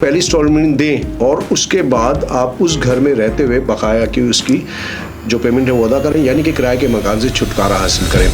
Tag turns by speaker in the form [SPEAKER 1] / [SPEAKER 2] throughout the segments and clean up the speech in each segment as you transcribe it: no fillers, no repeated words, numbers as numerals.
[SPEAKER 1] पहली इंस्टॉलमेंट दें और उसके बाद आप उस घर में रहते हुए बकाया की उसकी जो पेमेंट है वो अदा करें, यानी कि किराए के मकान से छुटकारा हासिल करें।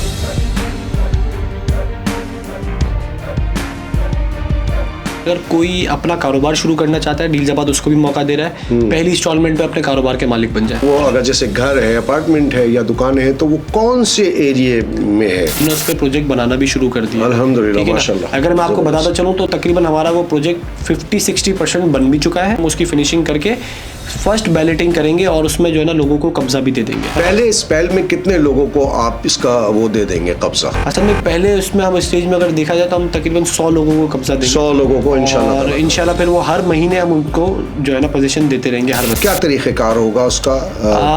[SPEAKER 2] अगर कोई अपना कारोबार शुरू करना चाहता है, डीलजाबाद उसको भी मौका दे रहा है पहली इंस्टॉलमेंट पे अपने कारोबार के मालिक बन जाए।
[SPEAKER 1] वो अगर जैसे घर है, अपार्टमेंट है या दुकान है, तो वो कौन से एरिए में है?
[SPEAKER 2] हमने उस पर प्रोजेक्ट बनाना भी शुरू कर दिया।
[SPEAKER 1] अल्हम्दुलिल्लाह, माशाल्लाह।
[SPEAKER 2] अगर मैं आपको बताता चलूँ तो तकरीबन हमारा वो प्रोजेक्ट 50-60% बन भी चुका है। हम उसकी फिनिशिंग करके फर्स्ट बैलेटिंग करेंगे और उसमें जो है ना लोगों को कब्जा भी दे देंगे।
[SPEAKER 1] पहले इस पहल में कितने लोगों को आप इसका वो दे देंगे कब्जा?
[SPEAKER 2] असल में पहले उसमें हम स्टेज में अगर देखा जाए तो हम तकरीबन 100 लोगों को कब्जा देंगे।
[SPEAKER 1] 100 लोगों को इंशाल्लाह।
[SPEAKER 2] और इंशाल्लाह फिर वो हर महीने हम उनको जो है ना पोजीशन देते रहेंगे हर वक्त।
[SPEAKER 1] क्या तरीक़ेकार होगा उसका?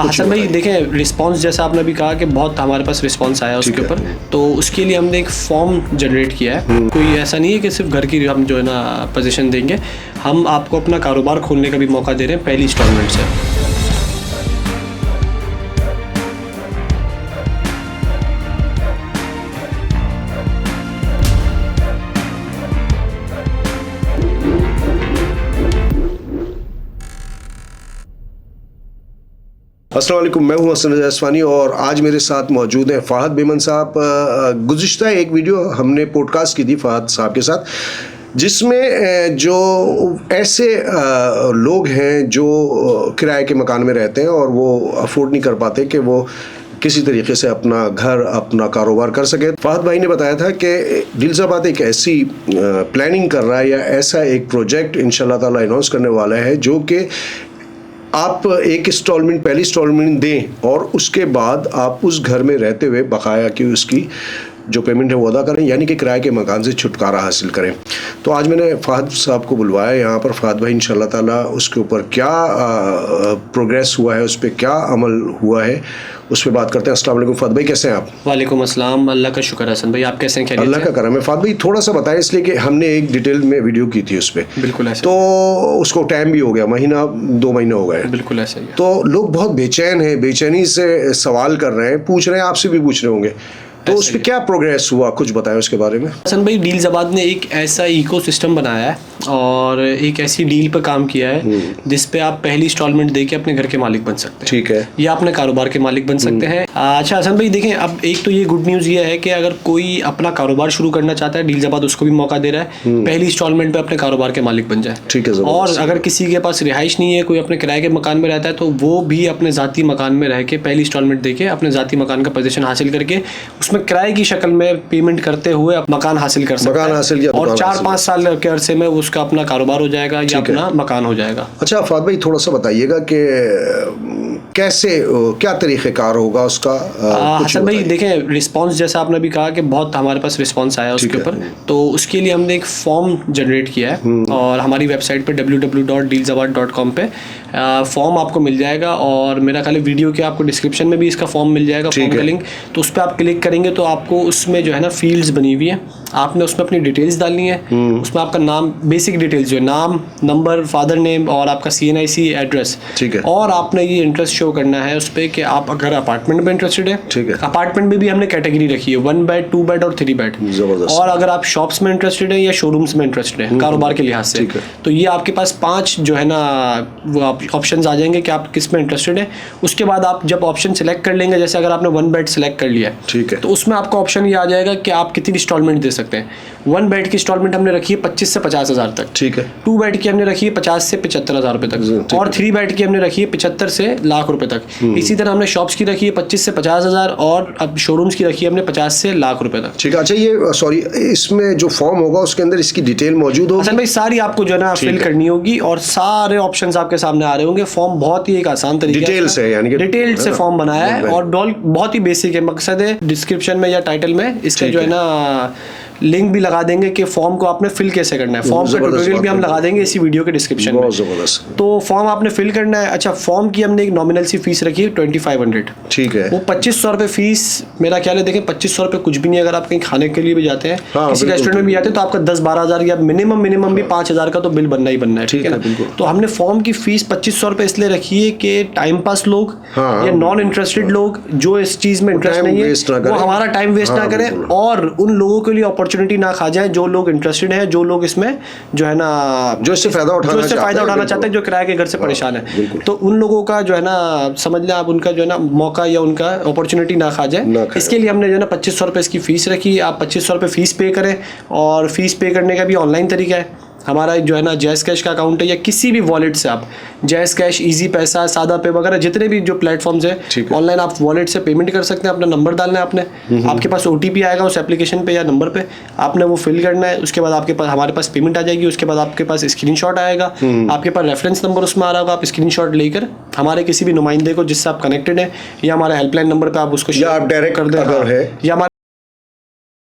[SPEAKER 2] हसन भाई देखें, रिस्पांस जैसा आपने भी कहा कि बहुत हमारे पास रिस्पांस आया उसके ऊपर, तो उसके लिए हमने एक फॉर्म जनरेट किया है। कोई ऐसा नहीं है कि सिर्फ घर की हम जो है ना पोजीशन देंगे, हम आपको अपना कारोबार खोलने का भी मौका दे रहे हैं पहली इंस्टॉलमेंट से।
[SPEAKER 1] अस्सलाम वालेकुम, मैं हूं हसन रज़ा अस्वानी और आज मेरे साथ मौजूद हैं फ़ाहद बेमन साहब। गुज़िश्ता एक वीडियो हमने पॉडकास्ट की थी फ़ाहद साहब के साथ, जिसमें जो ऐसे लोग हैं जो किराए के मकान में रहते हैं और वो अफोर्ड नहीं कर पाते कि वो किसी तरीके से अपना घर, अपना कारोबार कर सके। फ़ाहद भाई ने बताया था कि डीलजाबाद एक ऐसी प्लानिंग कर रहा है या ऐसा एक प्रोजेक्ट इंशाल्लाह ताला अनाउंस करने वाला है जो कि आप एक इंस्टॉलमेंट, पहली इंस्टॉलमेंट दें और उसके बाद आप उस घर में रहते हुए बकाया की उसकी जो पेमेंट है वो अदा करें, यानी कि किराए के मकान से छुटकारा हासिल करें। तो आज मैंने फ़ाहद साहब को बुलवाया यहाँ पर। फ़ाहद भाई इंशाल्लाह ताला उसके ऊपर क्या प्रोग्रेस हुआ है, उस पर क्या अमल हुआ है, उस पर बात करते हैं। अस्सलाम वालेकुम फ़ाहद भाई, कैसे हैं आप?
[SPEAKER 2] वालेकुम अस्सलाम, अल्लाह का शुक्र हसन भाई, आप कैसे हैं?
[SPEAKER 1] अल्लाह का करम है। फ़ाहद भाई थोड़ा सा बताएं, इसलिए कि हमने एक डिटेल में वीडियो की थी उस पर।
[SPEAKER 2] बिल्कुल ऐसा।
[SPEAKER 1] तो उसको टाइम भी हो गया, महीना 2 महीने हो गए।
[SPEAKER 2] बिल्कुल ऐसा ही है।
[SPEAKER 1] तो लोग बहुत बेचैन हैं, बेचैनी से सवाल कर रहे हैं, पूछ रहे हैं, आपसे भी पूछ रहे होंगे, तो उस पर क्या प्रोग्रेस हुआ, कुछ बताएं उसके बारे में।
[SPEAKER 2] हसन भाई, डीलजाबाद ने एक ऐसा इकोसिस्टम बनाया है और एक ऐसी डील पर काम किया है जिस पे आप पहली इंस्टॉलमेंट देके अपने घर के मालिक बन सकते हैं।
[SPEAKER 1] ठीक है।
[SPEAKER 2] या अपने कारोबार के मालिक बन सकते हैं। अच्छा हसन भाई देखें, अब एक तो ये गुड न्यूज़ ये है कि अगर कोई अपना कारोबार शुरू करना चाहता है, डीलजाबाद उसको भी मौका दे रहा है पहली इंस्टॉलमेंट पे अपने कारोबार के मालिक बन जाए।
[SPEAKER 1] ठीक है।
[SPEAKER 2] और अगर किसी के पास रिहाइश नहीं है, कोई अपने किराए के मकान में रहता है, तो वो भी अपने ज़ाती मकान में रह के पहली इंस्टॉलमेंट देके अपने ज़ाती मकान का पोजीशन हासिल करके उसमें किराए की शक्ल में पेमेंट करते हुए मकान हासिल कर सकता है।
[SPEAKER 1] हासिल किया
[SPEAKER 2] और 4-5 साल के अरसे में उसका अपना कारोबार हो जाएगा या अपना मकान हो जाएगा।
[SPEAKER 1] अच्छा फ़ाहद भाई, थोड़ा सा बताइएगा कि कैसे, क्या तरीक़ेकार होगा उसका?
[SPEAKER 2] हसन भाई देखें, रिस्पांस जैसा आपने भी कहा कि बहुत हमारे पास रिस्पांस आया उसके ऊपर, तो उसके लिए हमने एक फॉर्म जनरेट किया है और हमारी वेबसाइट पे www.deelzabad.com पे फॉर्म आपको मिल जाएगा। और मेरा ख्याल है वीडियो के आपको डिस्क्रिप्शन में भी इसका फॉर्म मिल जाएगा, फॉर्म का लिंक। तो उस पर आप क्लिक करेंगे तो आपको उसमें जो है ना फील्ड्स बनी हुई है, आपने उसमें अपनी डिटेल्स डालनी है। उसमें आपका नाम, बेसिक डिटेल्स जो है, नाम, नंबर, फादर नेम और आपका CNIC एड्रेस।
[SPEAKER 1] ठीक है।
[SPEAKER 2] और आपने ये इंटरेस्ट शो करना है उस पर कि आप अगर अपार्टमेंट में इंटरेस्टेड है।
[SPEAKER 1] ठीक है।
[SPEAKER 2] अपार्टमेंट में भी हमने कैटेगरी रखी है 1 बेड, 2 बेड और 3 बेड। और अगर आप शॉप्स में इंटरेस्टेड है या शोरूम्स में इंटरेस्टेड है कारोबार के लिहाज से, तो ये आपके पास 5 जो है ना वो ऑप्शन आ जाएंगे कि आप किस में इंटरेस्टेड है। उसके बाद आप जब ऑप्शन सेलेक्ट कर लेंगे, जैसे अगर आपने 1 बेड सेलेक्ट कर लिया है,
[SPEAKER 1] ठीक है,
[SPEAKER 2] तो उसमें आपका ऑप्शन ये आ जाएगा कि आप कितनी इंस्टॉलमेंट दे सकते हैं। 1 बेड की इंस्टॉलमेंट हमने रखी है 25 से 50 हज़ार तक।
[SPEAKER 1] ठीक है।
[SPEAKER 2] 2 बेड की हमने रखी है 50 से 75 हज़ार रुपए तक। और 3 बेड की हमने रखी है 75 से लाख रुपए तक। इसी तरह हमने शॉप्स की रखी है 25 से 50 हज़ार और अब शोरूम्स की रखी है हमने 50 से लाख रुपए तक।
[SPEAKER 1] ठीक है। अच्छा ये सॉरी, इसमें जो फॉर्म होगा उसके अंदर इसकी डिटेल मौजूद होगी?
[SPEAKER 2] हसन भाई सारी आपको जो है ना फिल करनी होगी और सारे ऑप्शंस आपके सामने आ रहे होंगे। फॉर्म बहुत ही एक आसान तरीके
[SPEAKER 1] डिटेल से, यानी कि
[SPEAKER 2] डिटेल से फॉर्म बनाया है और बहुत ही बेसिक है। मकसद है डिस्क्रिप्शन में या टाइटल में इसका जो है ना लिंक भी लगा देंगे कि फॉर्म को आपने फिल कैसे करना है। फॉर्म का ट्यूटोरियल भी हम लगा देंगे इसी वीडियो के डिस्क्रिप्शन में।
[SPEAKER 1] जबरदस्त।
[SPEAKER 2] तो फॉर्म आपने फिल करना है। अच्छा, फॉर्म की हमने एक नॉमिनल सी फीस रखी है 2500।
[SPEAKER 1] ठीक है।
[SPEAKER 2] वो 2500 रुपये फीस, मेरा ख्याल है देखें 2500 रुपये कुछ भी नहीं। अगर आप कहीं खाने के लिए भी जाते हैं, किसी रेस्टोरेंट में भी जाते हैं, तो आपका 10-12 हज़ार या मिनिमम भी 5000 का तो बिल बनना ही बनना है। ठीक है ना? तो हमने फॉर्म की फीस 2500 रुपये इसलिए रखी है कि टाइम पास लोग या नॉन इंटरेस्टेड लोग जो इस चीज़ में इंटरेस्ट नहीं है, वो हमारा टाइम वेस्ट ना करें और उन लोगों के लिए अपॉर्चुनिटी ना खा जाए जो लोग इंटरेस्टेड हैं, जो लोग इसमें जो है ना
[SPEAKER 1] जो इससे फायदा उठाना
[SPEAKER 2] चाहते हैं, जो किराए के घर से परेशान है, तो उन लोगों का जो है ना समझ लें आप, उनका जो है ना मौका या उनका अपॉर्चुनिटी ना खा जाए, इसके लिए हमने जो है ना 2500 रुपये इसकी फ़ीस रखी। आप 2500 रुपये फ़ीस पे करें, और फीस पे करने का भी ऑनलाइन तरीका है। हमारा जो है ना जैज़ कैश का अकाउंट है, या किसी भी वॉलेट से आप जैज़ कैश, इजी पैसा, सादा पे वगैरह जितने भी जो प्लेटफॉर्म्स है ऑनलाइन आप वॉलेट से पेमेंट कर सकते हैं। अपना नंबर डालना है आपने, आपके पास OTP आएगा उस एप्लीकेशन पे या नंबर पे, आपने वो फिल करना है। उसके बाद आपके पास हमारे पास पेमेंट आ जाएगी। उसके बाद आपके पास स्क्रीनशॉट आएगा, आपके पास रेफरेंस नंबर उसमें आ रहा होगा। आप स्क्रीनशॉट लेकर हमारे किसी भी नुमाइंदे को जिससे आप कनेक्टेड है, या हमारे हेल्पलाइन नंबर पर आप उसको
[SPEAKER 1] या आप डायरेक्ट कर दें,
[SPEAKER 2] या हमारे